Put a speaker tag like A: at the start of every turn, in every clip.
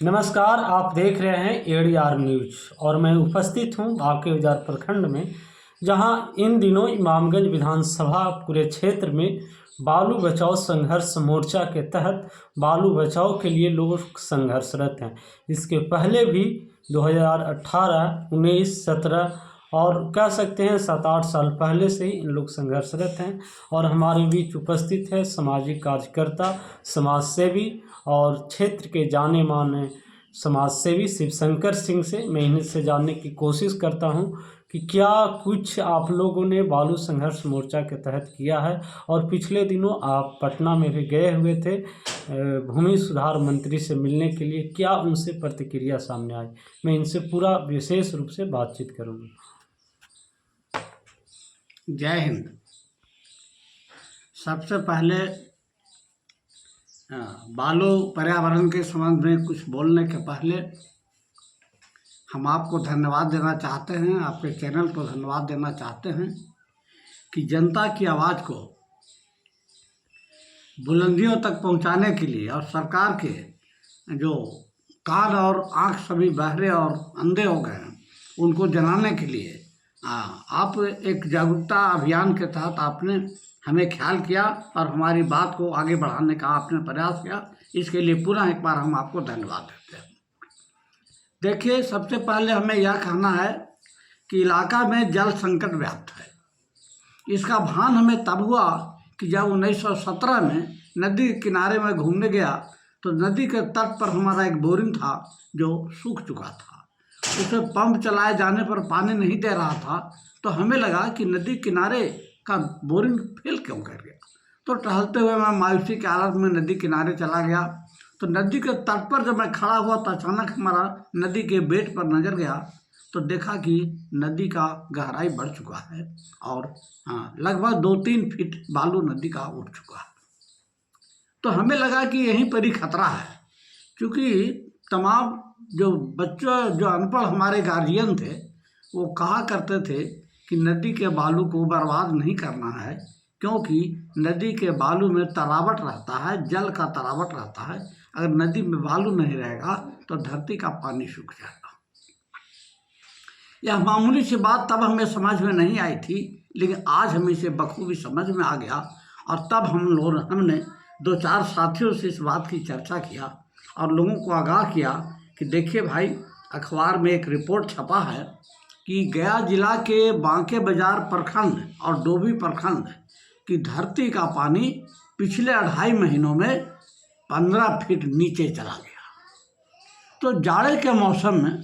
A: नमस्कार, आप देख रहे हैं एडीआर न्यूज और मैं उपस्थित हूं बांके बाजार प्रखंड में, जहां इन दिनों इमामगंज विधानसभा पूरे क्षेत्र में बालू बचाओ संघर्ष मोर्चा के तहत बालू बचाओ के लिए लोग संघर्षरत हैं। इसके पहले भी 2018, 19, 17 और कह सकते हैं 7-8 साल पहले से ही इन लोग संघर्षरत हैं। और हमारे बीच उपस्थित है सामाजिक कार्यकर्ता, समाज सेवी और क्षेत्र के जाने माने समाज सेवी शिवशंकर सिंह से मैं इनसे जानने की कोशिश करता हूं कि क्या कुछ आप लोगों ने बालू संघर्ष मोर्चा के तहत किया है। और पिछले दिनों आप पटना में भी गए हुए थे भूमि सुधार मंत्री से मिलने के लिए, क्या उनसे प्रतिक्रिया सामने आई? मैं इनसे पूरा विशेष रूप से बातचीत करूँगा।
B: जय हिंद। सबसे पहले बालू पर्यावरण के संबंध में कुछ बोलने के पहले हम आपको धन्यवाद देना चाहते हैं, आपके चैनल को धन्यवाद देना चाहते हैं कि जनता की आवाज़ को बुलंदियों तक पहुंचाने के लिए और सरकार के जो कान और आँख सभी बहरे और अंधे हो गए हैं उनको जनाने के लिए आप एक जागरूकता अभियान के तहत आपने हमें ख्याल किया और हमारी बात को आगे बढ़ाने का आपने प्रयास किया। इसके लिए पुनः एक बार हम आपको धन्यवाद देते हैं। देखिए, सबसे पहले हमें यह कहना है कि इलाका में जल संकट व्याप्त है। इसका भान हमें तब हुआ कि जब 1917 में नदी के किनारे में घूमने गया तो नदी के तट पर हमारा एक बोरिंग था जो सूख चुका था। उसे पंप चलाए जाने पर पानी नहीं दे रहा था, तो हमें लगा कि नदी किनारे का बोरिंग फेल क्यों कर गया। तो टहलते हुए मैं मायूसी की हालत में नदी किनारे चला गया। तो नदी के तट पर जब मैं खड़ा हुआ तो अचानक हमारा नदी के बेट पर नजर गया तो देखा कि नदी का गहराई बढ़ चुका है और लगभग 2-3 फीट बालू नदी का उठ चुका है। तो हमें लगा कि यहीं पर ही खतरा है, क्योंकि तमाम जो बच्चों जो अनपढ़ हमारे गार्जियन थे वो कहा करते थे कि नदी के बालू को बर्बाद नहीं करना है, क्योंकि नदी के बालू में तरावट रहता है, जल का तरावट रहता है। अगर नदी में बालू नहीं रहेगा तो धरती का पानी सूख जाएगा। यह मामूली सी बात तब हमें समझ में नहीं आई थी, लेकिन आज हमें इसे बखूबी समझ में आ गया। और तब हमने 2-4 साथियों से इस बात की चर्चा किया और लोगों को आगाह किया कि देखिए भाई, अखबार में एक रिपोर्ट छपा है कि गया जिला के बांके बाजार प्रखंड और डोभी प्रखंड की धरती का पानी पिछले 2.5 महीनों में 15 फीट नीचे चला गया। तो जाड़े के मौसम में,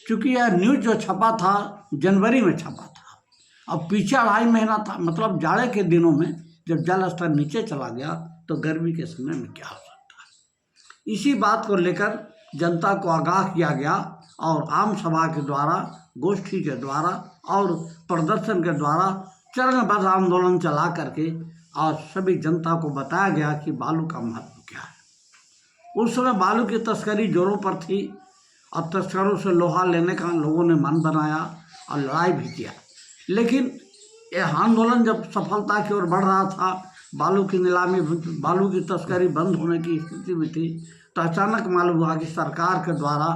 B: चूँकि यह न्यूज़ जो छपा था जनवरी में छपा था और पीछे 2.5 महीना था, मतलब जाड़े के दिनों में जब जल स्तर नीचे चला गया तो गर्मी के समय में क्या हो सकता है। इसी बात को लेकर जनता को आगाह किया गया और आम सभा के द्वारा, गोष्ठी के द्वारा और प्रदर्शन के द्वारा चरणबद्ध आंदोलन चला करके और सभी जनता को बताया गया कि बालू का महत्व क्या है। उस समय बालू की तस्करी जोरों पर थी और तस्करों से लोहा लेने का लोगों ने मन बनाया और लड़ाई भी किया। लेकिन यह आंदोलन जब सफलता की ओर बढ़ रहा था, बालू की नीलामी, बालू की तस्करी बंद होने की स्थिति में थी, तो अचानक मालूम हुआ कि सरकार के द्वारा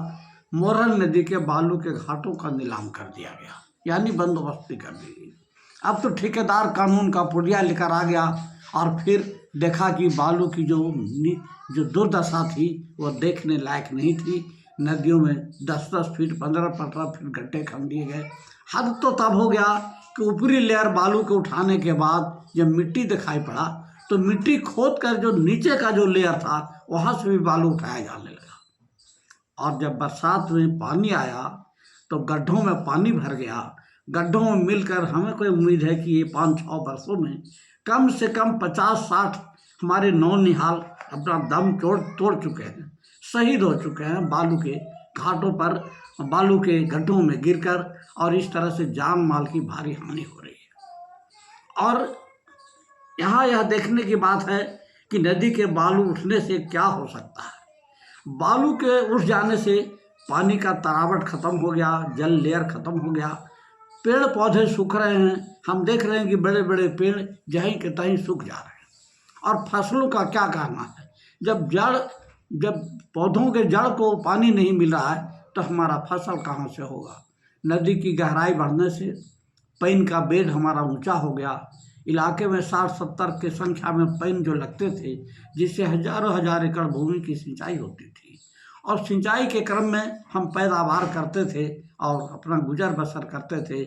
B: मोरल नदी के बालू के घाटों का नीलाम कर दिया गया, यानी बंदोबस्ती कर दी गई। अब तो ठेकेदार कानून का पुड़िया लेकर आ गया और फिर देखा कि बालू की जो दुर्दशा थी वो देखने लायक नहीं थी। नदियों में 10-10 फीट, 15-15 फीट गड्ढे खन दिए गए। हद तो तब हो गया कि ऊपरी लेयर बालू के उठाने के बाद जब मिट्टी दिखाई पड़ा तो मिट्टी खोद कर जो नीचे का जो लेयर था वहाँ से भी बालू उठाया जाने लगा। और जब बरसात में पानी आया तो गड्ढों में पानी भर गया। गड्ढों में मिलकर हमें कोई उम्मीद है कि ये 5-6 वर्षों में कम से कम 50-60 हमारे नौनिहाल अपना दम तोड़ चुके हैं, शहीद हो चुके हैं बालू के घाटों पर, बालू के गड्ढों में गिरकर। और इस तरह से जान माल की भारी हानि हो रही है। और यहाँ यह देखने की बात है कि नदी के बालू उठने से क्या हो सकता है। बालू के उठ जाने से पानी का तरावट खत्म हो गया, जल लेयर खत्म हो गया, पेड़ पौधे सूख रहे हैं। हम देख रहे हैं कि बड़े बड़े पेड़ जहीं के तहीं सूख जा रहे हैं। और फसलों का क्या कहना है, जब जड़ जब पौधों के जड़ को पानी नहीं मिल रहा है तो हमारा फसल कहाँ से होगा। नदी की गहराई बढ़ने से पैन का बेड हमारा ऊंचा हो गया। इलाके में 60-70 की संख्या में पैन जो लगते थे, जिससे हजारों हजार एकड़ भूमि की सिंचाई होती थी, और सिंचाई के क्रम में हम पैदावार करते थे और अपना गुजर बसर करते थे।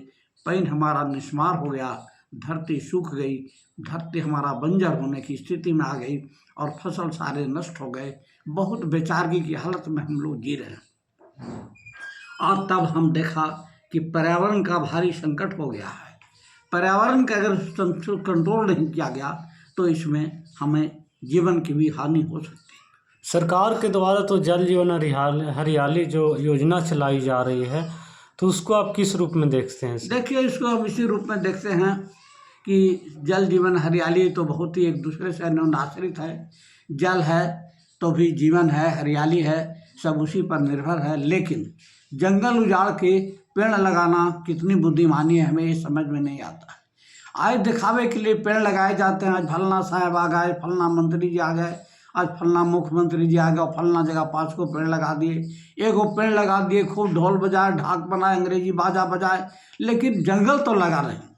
B: पैन हमारा निस्मार हो गया, धरती सूख गई, धरती हमारा बंजर होने की स्थिति में आ गई और फसल सारे नष्ट हो गए। बहुत बेचारगी की हालत में हम लोग जी रहे हैं। और तब हम देखा कि पर्यावरण का भारी संकट हो गया है। पर्यावरण का अगर कंट्रोल नहीं किया गया तो इसमें हमें जीवन की भी हानि हो सकती है।
A: सरकार के द्वारा तो जल जीवन हरियाली जो योजना चलाई जा रही है, तो उसको आप किस रूप में देखते हैं?
B: देखिए, इसको हम इसी रूप में देखते हैं कि जल जीवन हरियाली तो बहुत ही एक दूसरे से अनुनाश्रित है। जल है तो भी जीवन है, हरियाली है, सब उसी पर निर्भर है। लेकिन जंगल उजाड़ के पेड़ लगाना कितनी बुद्धिमानी है, हमें ये समझ में नहीं आता है। आज दिखावे के लिए पेड़ लगाए जाते हैं। आज फलना साहब आ गए, फलना मंत्री जी आ गए, आज फलना मुख्यमंत्री जी आ गए और फलना जगह 5 को पेड़ लगा दिए। एक वो पेड़ लगा दिए, खूब ढोल बजाए, ढाक बनाए, अंग्रेजी बाजा बजाए, लेकिन जंगल तो लगा रहे हैं।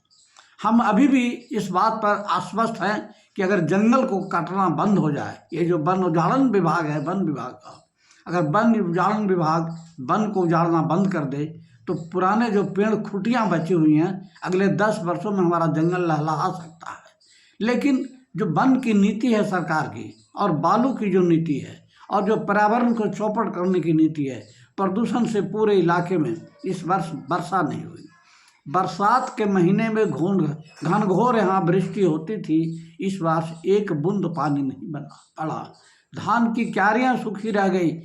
B: हम अभी भी इस बात पर आश्वस्त हैं कि अगर जंगल को काटना बंद हो जाए, ये जो वन उजाड़न विभाग है, वन विभाग का, अगर वन उजाड़न विभाग वन को उजाड़ना बंद कर दे तो पुराने जो पेड़ खुटियाँ बची हुई हैं, अगले 10 वर्षों में हमारा जंगल लहलहा सकता है। लेकिन जो वन की नीति है सरकार की, और बालू की जो नीति है, और जो पर्यावरण को चौपट करने की नीति है, प्रदूषण से पूरे इलाके में इस वर्ष वर्षा नहीं हुई। बरसात के महीने में घनघोर यहाँ वृष्टि होती थी, इस वर्ष एक बूंद पानी नहीं बना पड़ा। धान की क्यारियाँ सूखी रह गई,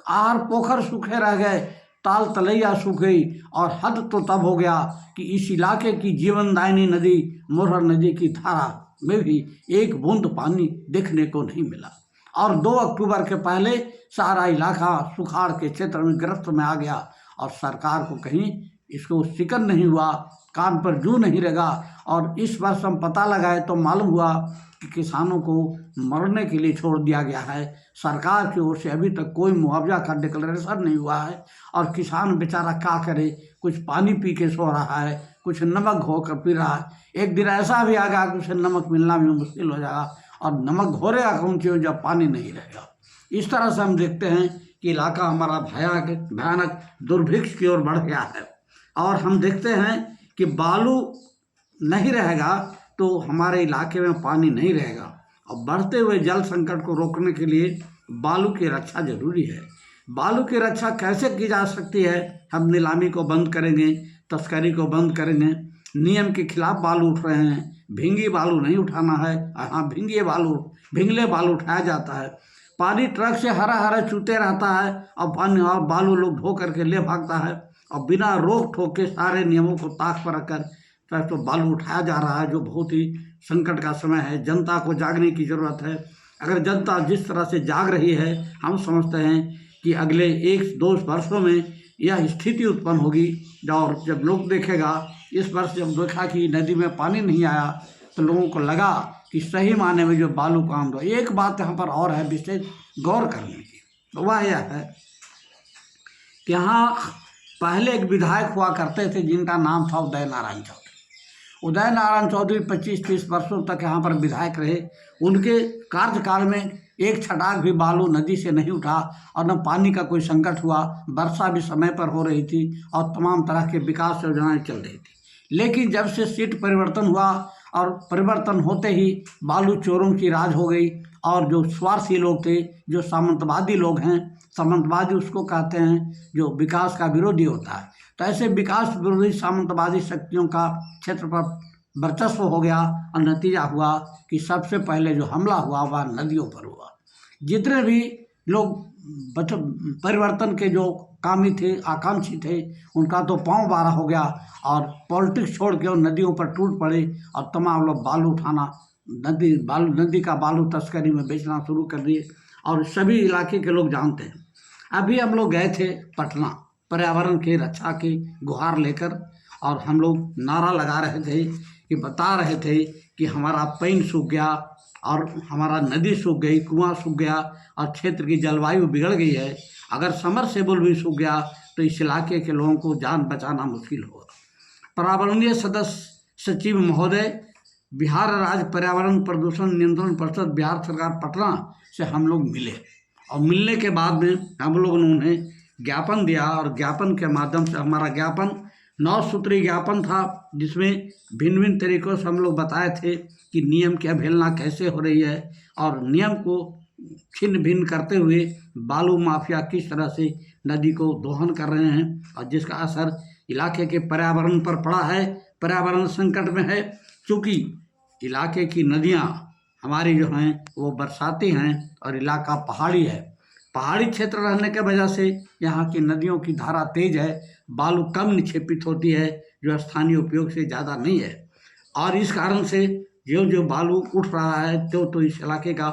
B: आहर पोखर सूखे रह गए, ताल तलैया सूख गई, और हद तो तब हो गया कि इस इलाके की जीवनदायिनी नदी मोरहर नदी की धारा में भी एक बूंद पानी देखने को नहीं मिला। और 2 अक्टूबर के पहले सारा इलाका सुखाड़ के क्षेत्र में गिरफ्त में आ गया, और सरकार को कहीं इसको फिक्र नहीं हुआ, कान पर जू नहीं लगा। और इस वर्ष हम पता लगाए तो मालूम हुआ कि किसानों को मरने के लिए छोड़ दिया गया है। सरकार की ओर से अभी तक कोई मुआवजा का डिक्लेरेशन नहीं हुआ है, और किसान बेचारा क्या करे, कुछ पानी पी के सो रहा है, कुछ नमक घोकर पी रहा है। एक दिन ऐसा भी आ गया कि उसे नमक मिलना भी मुश्किल हो जाएगा, और नमक घोरेगा कौन सी जब पानी नहीं रहेगा। इस तरह से हम देखते हैं कि इलाका हमारा भयानक दुर्भिक्ष की ओर बढ़ गया है। और हम देखते हैं कि बालू नहीं रहेगा तो हमारे इलाके में पानी नहीं रहेगा, और बढ़ते हुए जल संकट को रोकने के लिए बालू की रक्षा जरूरी है। बालू की रक्षा कैसे की जा सकती है? हम नीलामी को बंद करेंगे, तस्करी को बंद करेंगे, नियम के खिलाफ बालू उठ रहे हैं, भींगी बालू नहीं उठाना है। हाँ, भिंगले बालू उठाया जाता है। पानी ट्रक से हरा हरा चूते रहता है, और पानी और बालू लोग ढो करके ले भागता है, और बिना रोक ठोक के सारे नियमों को ताक पर रखकर तो बालू उठाया जा रहा है, जो बहुत ही संकट का समय है। जनता को जागने की ज़रूरत है। अगर जनता जिस तरह से जाग रही है, हम समझते हैं कि अगले 1-2 वर्षों में यह स्थिति उत्पन्न होगी। और जब लोग देखेगा, इस वर्ष जब देखा कि नदी में पानी नहीं आया, तो लोगों को लगा कि सही मायने में जो बालू काम दो। एक बात यहाँ पर और है विशेष गौर करने की, वह यह है कि यहाँ पहले एक विधायक हुआ करते थे जिनका नाम था उदय नारायण चौधरी। उदय नारायण चौधरी 25-30 वर्षों तक यहाँ पर विधायक रहे। उनके कार्यकाल में एक छटाक भी बालू नदी से नहीं उठा, और न पानी का कोई संकट हुआ। वर्षा भी समय पर हो रही थी, और तमाम तरह के विकास योजनाएं चल रही थी। लेकिन जब से सीट परिवर्तन हुआ, और परिवर्तन होते ही बालू चोरों की राज हो गई, और जो स्वार्थी लोग थे, जो सामंतवादी लोग हैं, सामंतवादी उसको कहते हैं जो विकास का विरोधी होता है, तो ऐसे विकास विरोधी सामंतवादी शक्तियों का क्षेत्र पर वर्चस्व हो गया, और नतीजा हुआ कि सबसे पहले जो हमला हुआ वह नदियों पर हुआ। जितने भी लोग परिवर्तन के जो कामी थे, आकांक्षी थे, उनका तो पाँव बारा हो गया, और पॉलिटिक्स छोड़ के वो नदियों पर टूट पड़े, और तमाम लोग बालू उठाना, नदी का बालू तस्करी में बेचना शुरू कर दिए। और सभी इलाके के लोग जानते हैं। अभी हम लोग गए थे पटना, पर्यावरण की रक्षा की गुहार लेकर, और हम लोग नारा लगा रहे थे कि बता रहे थे कि हमारा पैन सूख गया, और हमारा नदी सूख गई, कुआं सूख गया और क्षेत्र की जलवायु बिगड़ गई है। अगर समरसेबुल भी सूख गया तो इस इलाके के लोगों को जान बचाना मुश्किल होगा। पर्यावरणीय सदस्य सचिव महोदय, बिहार राज्य पर्यावरण प्रदूषण नियंत्रण परिषद बिहार सरकार पटना से हम लोग मिले और मिलने के बाद में हम लोगों ने उन्हें ज्ञापन दिया और ज्ञापन के माध्यम से हमारा ज्ञापन 9 सूत्री ज्ञापन था, जिसमें भिन्न भिन्न तरीक़ों से हम लोग बताए थे कि नियम की अवहेलना कैसे हो रही है और नियम को छिन्न भिन्न करते हुए बालू माफिया किस तरह से नदी को दोहन कर रहे हैं और जिसका असर इलाके के पर्यावरण पर पड़ा है। पर्यावरण संकट में है, चूँकि इलाके की नदियाँ हमारी जो हैं वो बरसाती हैं और इलाका पहाड़ी है। पहाड़ी क्षेत्र रहने के वजह से यहाँ की नदियों की धारा तेज है, बालू कम निक्षेपित होती है जो स्थानीय उपयोग से ज़्यादा नहीं है और इस कारण से जो जो बालू उठ रहा है तो इस इलाके का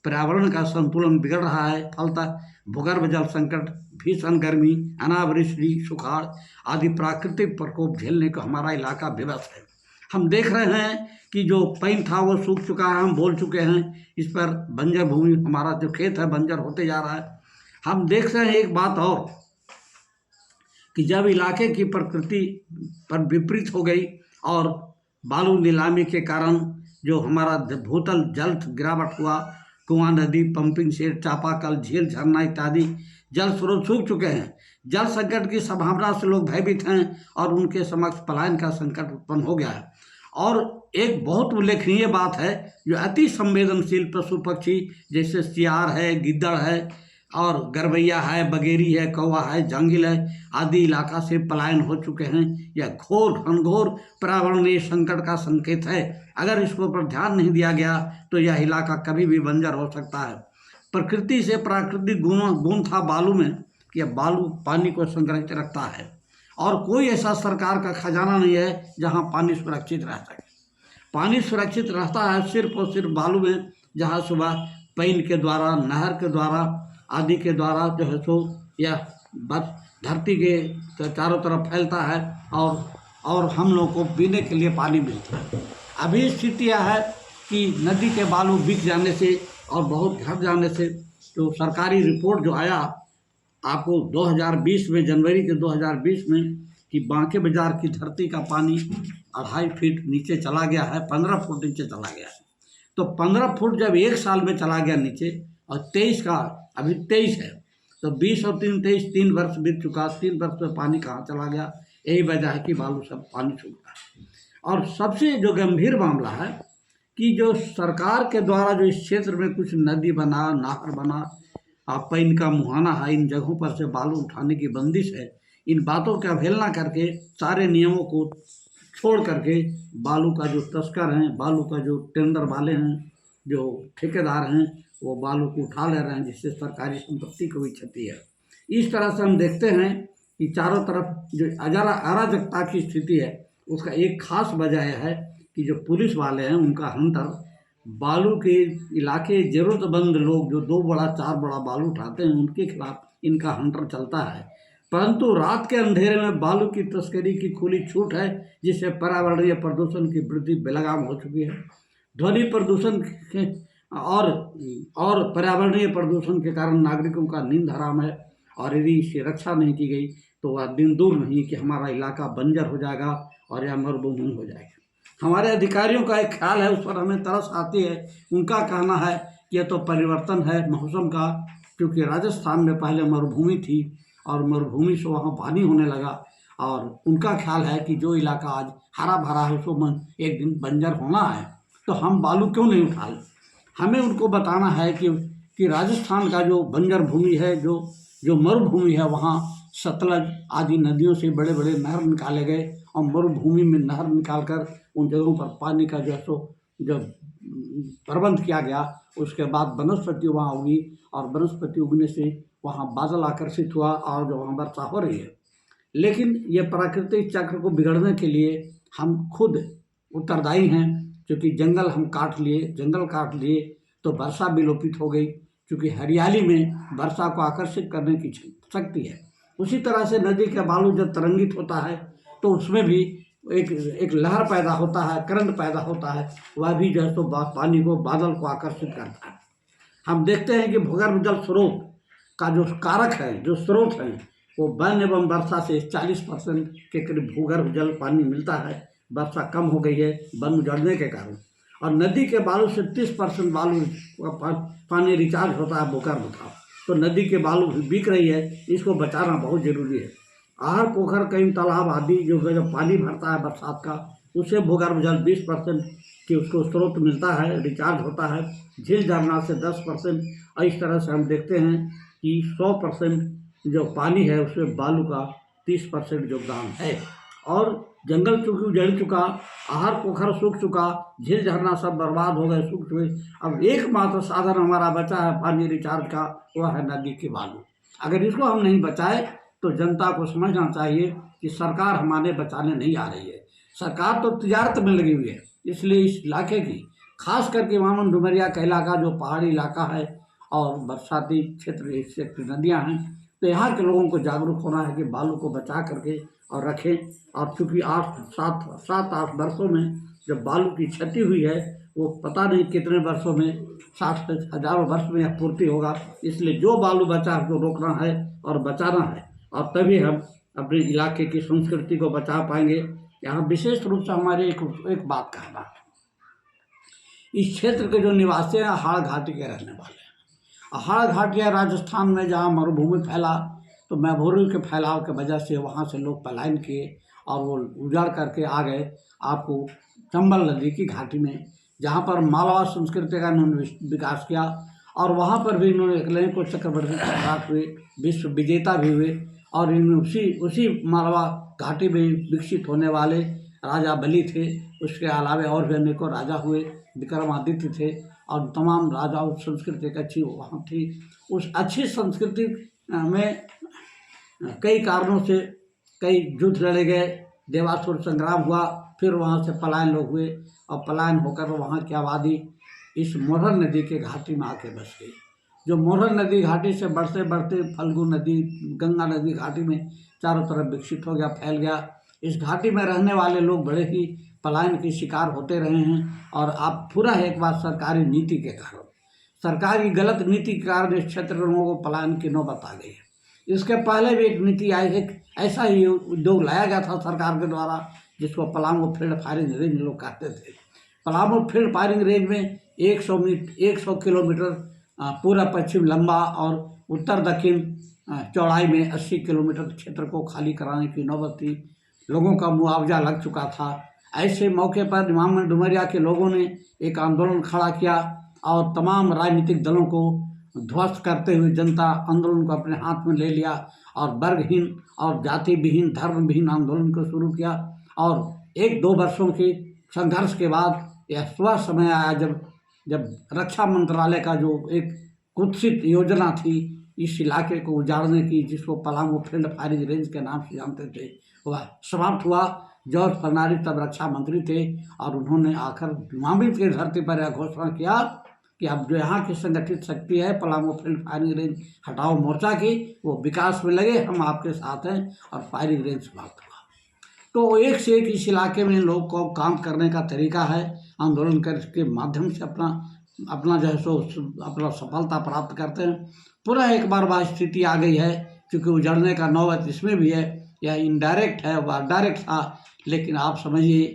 B: पर्यावरण का संतुलन बिगड़ रहा है। फलतः भूगर्भ जल संकट, भीषण गर्मी, अनावृष्टि, सुखाड़ आदि प्राकृतिक प्रकोप झेलने को हमारा इलाका विवश है। हम देख रहे हैं कि जो पैन था वो सूख चुका है, हम बोल चुके हैं इस पर बंजर भूमि, हमारा जो खेत है बंजर होते जा रहा है। हम देख रहे हैं एक बात और कि जब इलाके की प्रकृति पर विपरीत हो गई और बालू नीलामी के कारण जो हमारा भूतल जल गिरावट हुआ, कुआं, नदी, पंपिंग सेट, चापाकल, झील, झरना इत्यादि जल स्रोत सूख चुके हैं। जल संकट की संभावना से लोग भयभीत हैं और उनके समक्ष पलायन का संकट उत्पन्न हो गया है। और एक बहुत उल्लेखनीय बात है, जो अति संवेदनशील पशु पक्षी जैसे सियार है, गिद्दड़ है और गरबैया है, बगेरी है, कौवा है, जांगिल है आदि इलाका से पलायन हो चुके हैं। यह घोर घनघोर पर्यावरणीय संकट का संकेत है। अगर इसको पर ध्यान नहीं दिया गया तो यह इलाका कभी भी बंजर हो सकता है। प्रकृति से प्राकृतिक गुण था बालू में कि यह बालू पानी को संग्रहित रखता है और कोई ऐसा सरकार का खजाना नहीं है जहाँ पानी सुरक्षित रह सके। पानी सुरक्षित रहता है सिर्फ और सिर्फ बालू में, जहाँ सुबह पैन के द्वारा, नहर के द्वारा आदि के द्वारा जो है सो यह बस धरती के चारों तरफ फैलता है और हम लोग को पीने के लिए पानी मिलता है। अभी स्थिति यह है कि नदी के बालू बिक जाने से और बहुत घट जाने से तो सरकारी रिपोर्ट जो आया आपको 2020 में, जनवरी के 2020 में, कि बांके बाजार की धरती का पानी 2.5 फीट नीचे चला गया है, 15 फुट नीचे चला गया है। तो 15 फुट जब एक साल में चला गया नीचे और 23 का अभी 23 है तो 20 और 3 23, 3 वर्ष बीत चुका। 3 वर्ष में पानी कहाँ चला गया? यही वजह है कि बालू सब पानी सूख रहा है। और सबसे जो गंभीर मामला है कि जो सरकार के द्वारा जो इस क्षेत्र में कुछ नदी बना, नहर बना, पैन का मुहाना है, इन जगहों पर से बालू उठाने की बंदिश है, इन बातों की अवहेलना करके सारे नियमों को छोड़ करके बालू का जो तस्कर हैं, बालू का जो टेंडर वाले हैं, जो ठेकेदार हैं, वो बालू को उठा ले रहे हैं, जिससे सरकारी संपत्ति को भी क्षति है। इस तरह से हम देखते हैं कि चारों तरफ जो अराजकता की स्थिति है उसका एक खास वजह यह है कि जो पुलिस वाले हैं उनका हंटर बालू के इलाके ज़रूरतमंद लोग जो 2 बड़ा 4 बड़ा बालू उठाते हैं उनके खिलाफ इनका हंटर चलता है। परंतु रात के अंधेरे में बालू की तस्करी की खुली छूट है, जिससे पर्यावरणीय प्रदूषण की वृद्धि बेलगाम हो चुकी है। ध्वनि प्रदूषण और पर्यावरणीय प्रदूषण के कारण नागरिकों का नींद हराम है और यदि इसकी रक्षा नहीं की गई तो वह दिन दूर नहीं कि हमारा इलाका बंजर हो जाएगा और यह मरुभूमि हो जाएगी। हमारे अधिकारियों का एक ख्याल है, उस पर हमें तरस आती है। उनका कहना है कि यह तो परिवर्तन है मौसम का, क्योंकि राजस्थान में पहले मरुभूमि थी और मरुभूमि से वहाँ पानी होने लगा और उनका ख्याल है कि जो इलाका आज हरा भरा है उसको एक दिन बंजर होना है, तो हम बालू क्यों नहीं उठा लें। हमें उनको बताना है कि राजस्थान का जो बंजर भूमि है, जो मरुभूमि है, वहाँ सतलज आदि नदियों से बड़े बड़े नहर निकाले गए और मरुभूमि में नहर निकालकर उन जगहों पर पानी का जो प्रबंध किया गया। उसके बाद वनस्पति वहाँ उगी और वनस्पति उगने से वहाँ बादल आकर्षित हुआ और जो वहाँ वर्षा हो रही है। लेकिन ये प्राकृतिक चक्र को बिगड़ने के लिए हम खुद उत्तरदायी हैं, क्योंकि जंगल काट लिए तो वर्षा विलोपित हो गई, क्योंकि हरियाली में वर्षा को आकर्षित करने की शक्ति है। उसी तरह से नदी का बालू जब तरंगित होता है तो उसमें भी एक एक लहर पैदा होता है, करंट पैदा होता है, वह भी जो है तो पानी को, बादल को आकर्षित करता है। हम देखते हैं कि भूगर्भ जल स्रोत का जो कारक है, जो स्रोत है, वो वन एवं वर्षा से 40% के करीब भूगर्भ जल पानी मिलता है। वर्षा कम हो गई है वन उजड़ने के कारण, और नदी के बालू से 30% बालू पानी रिचार्ज होता है भूगर्भ का। तो नदी के बालू भी बिक रही है, इसको बचाना बहुत जरूरी है। आहर, पोखर, कई तालाब आदि जो पानी भरता है बरसात का, उससे भूगर्भ जल 20% की उसको स्रोत मिलता है, रिचार्ज होता है। झील झरना से 10%। और इस तरह से हम देखते हैं कि 100% जो पानी है उसमें बालू का 30% योगदान है। और जंगल चूंकि उजड़ चुका, आहर पोखर सूख चुका, झील झरना सब बर्बाद हो गए, सूख चुके। अब एकमात्र साधन हमारा बचा है पानी रिचार्ज का, वह है नदी के बालू। अगर इसको हम नहीं बचाए तो जनता को समझना चाहिए कि सरकार हमारे बचाने नहीं आ रही है। सरकार तो तिजारत में लगी हुई है। इसलिए इस इलाके की, खास करके मामन डुमरिया का इलाका जो पहाड़ी इलाका है और बरसाती क्षेत्र, इससे नदियाँ हैं, तो यहाँ के लोगों को जागरूक होना है कि बालू को बचा करके और रखें। और चूँकि 7-8 वर्षों में जब बालू की क्षति हुई है, वो पता नहीं कितने वर्षों में, 60 से हजारों वर्ष में यह पूर्ति होगा। इसलिए जो बालू बचा है उसको रोकना है और बचाना है, और तभी हम अपने इलाके की संस्कृति को बचा पाएंगे। यहाँ विशेष रूप से हमारे एक बात कहना है, इस क्षेत्र के जो निवासी हैं हाड़ घाटी के रहने वाले हैं। हाड़ घाटी है राजस्थान में, जहाँ मरुभूमि फैला, तो मैभूरी के फैलाव के वजह से वहाँ से लोग पलायन किए और वो उजाड़ करके आ गए आपको चंबल नदी की घाटी में, जहाँ पर मालवा संस्कृति का इन्होंने विकास किया। और वहाँ पर भी इन्होंने एकलव्य को चक्रवर्ती सम्राट हुए, विश्व विजेता भी हुए। और इनमें उसी मालवा घाटी में विकसित होने वाले राजा बलि थे। उसके अलावा और भी अनेकों राजा हुए, विक्रमादित्य थे, और तमाम राजा उस संस्कृति एक अच्छी वहाँ थी। उस अच्छी संस्कृति में कई कारणों से कई युद्ध लड़े गए, देवासुर संग्राम हुआ, फिर वहाँ से पलायन लोग हुए, और पलायन होकर वहाँ की आबादी इस मोरहर नदी के घाटी में आके बस गई। जो मोरहर नदी घाटी से बढ़ते बढ़ते फल्गु नदी, गंगा नदी घाटी में चारों तरफ विकसित हो गया, फैल गया। इस घाटी में रहने वाले लोग बड़े ही पलायन के शिकार होते रहे हैं। और आप पूरा एक बार सरकारी नीति के कारण, सरकार की गलत नीति के कारण इस क्षेत्र के लोगों को पलायन की नौबत आ गई है। इसके पहले भी एक नीति आई, एक ऐसा ही उद्योग लाया गया था सरकार के द्वारा, जिसको पलामू फील्ड फायरिंग रेंज लोग कहते थे। पलामू फील्ड फायरिंग रेंज में 100 किलोमीटर पूरा पश्चिम लंबा और उत्तर दक्षिण चौड़ाई में 80 किलोमीटर क्षेत्र को खाली कराने की नौबत थी। लोगों का मुआवजा लग चुका था। ऐसे मौके पर इमाम डुमरिया के लोगों ने एक आंदोलन खड़ा किया और तमाम राजनीतिक दलों को ध्वस्त करते हुए जनता आंदोलन को अपने हाथ में ले लिया और वर्गहीन और जाति विहीन, धर्म विहीन आंदोलन को शुरू किया। और 1-2 वर्षों के संघर्ष के बाद यह वह समय आया जब रक्षा मंत्रालय का जो एक कुत्सित योजना थी इस इलाके को उजाड़ने की, जिसको पलामू फील्ड फायरिंग रेंज के नाम से जानते थे, वह समाप्त हुआ। जॉर्ज फर्नांडिस तब रक्षा मंत्री थे और उन्होंने आकर मामिल की धरती पर यह घोषणा किया कि अब जो यहाँ की संगठित शक्ति है पलामू फील्ड फायरिंग रेंज हटाओ मोर्चा की, वो विकास में लगे, हम आपके साथ हैं, और फायरिंग रेंज समाप्त हुआ। तो एक से एक इस इलाके में लोग को काम करने का तरीका है, आंदोलन के माध्यम से अपना जो है सो अपना सफलता प्राप्त करते हैं। पूरा एक बार वह स्थिति आ गई है, क्योंकि उजड़ने का नौबत इसमें भी है। यह इनडायरेक्ट है, वह डायरेक्ट था, लेकिन आप समझिए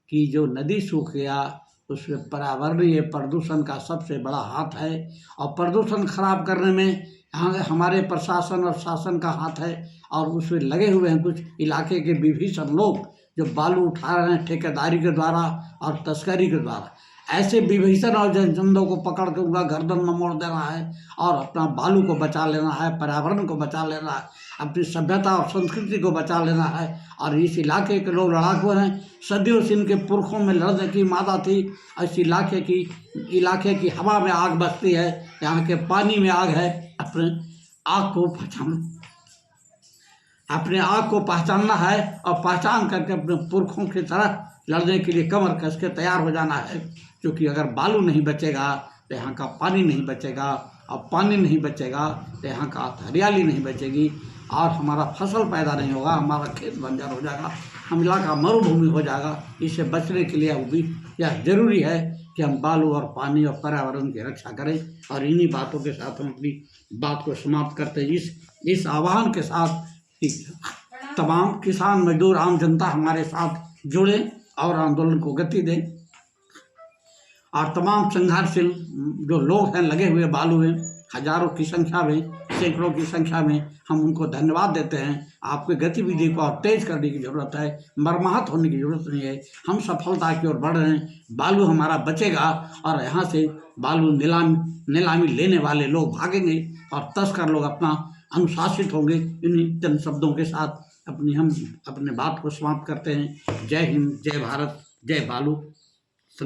B: कि जो नदी सूख गया उसमें पर्यावरणीय प्रदूषण का सबसे बड़ा हाथ है। और प्रदूषण खराब करने में यहाँ हमारे प्रशासन और शासन का हाथ है, और उसमें लगे हुए हैं कुछ इलाके के विभीषण लोग जो बालू उठा रहे हैं ठेकेदारी के द्वारा और तस्करी के द्वारा। ऐसे विभीषण और जनचंदों को पकड़ के उनका गर्दन में मोड़ देना है और अपना बालू को बचा लेना है, पर्यावरण को बचा लेना है, अपनी सभ्यता और संस्कृति को बचा लेना है। और इस इलाके के लोग लड़ाकू हैं, सदियों से इनके पुरखों में लड़ने की मादा थी। इस इलाके की हवा में आग बसती है, यहाँ के पानी में आग है। अपने आग को पहचानना है और पहचान करके अपने पुरखों की तरह लड़ने के लिए कमर कस के तैयार हो जाना है। क्योंकि अगर बालू नहीं बचेगा तो यहाँ का पानी नहीं बचेगा, और पानी नहीं बचेगा तो यहाँ का हरियाली नहीं बचेगी, और हमारा फसल पैदा नहीं होगा, हमारा खेत बंजर हो जाएगा। हम इलाका मरुभूमि हो जाएगा। इससे बचने के लिए अभी यह जरूरी है कि हम बालू और पानी और पर्यावरण की रक्षा करें। और इन्हीं बातों के साथ हम अपनी बात को समाप्त करते हैं इस आह्वान के साथ कि तमाम किसान मजदूर आम जनता हमारे साथ जुड़े और आंदोलन को गति दें। और तमाम संघर्षशील जो लोग हैं लगे हुए बालू में, हजारों की संख्या में, सैकड़ों की संख्या में, हम उनको धन्यवाद देते हैं। आपकी गतिविधि को और तेज करने की जरूरत है, मरम्मत होने की जरूरत नहीं है। हम सफलता की ओर बढ़ रहे हैं, बालू हमारा बचेगा और यहाँ से बालू नीलामी लेने वाले लोग भागेंगे और तस्कर लोग अपना अनुशासित होंगे। इन्हीं चंद शब्दों के साथ हम अपने बात को समाप्त करते हैं। जय हिंद, जय भारत, जय बालू।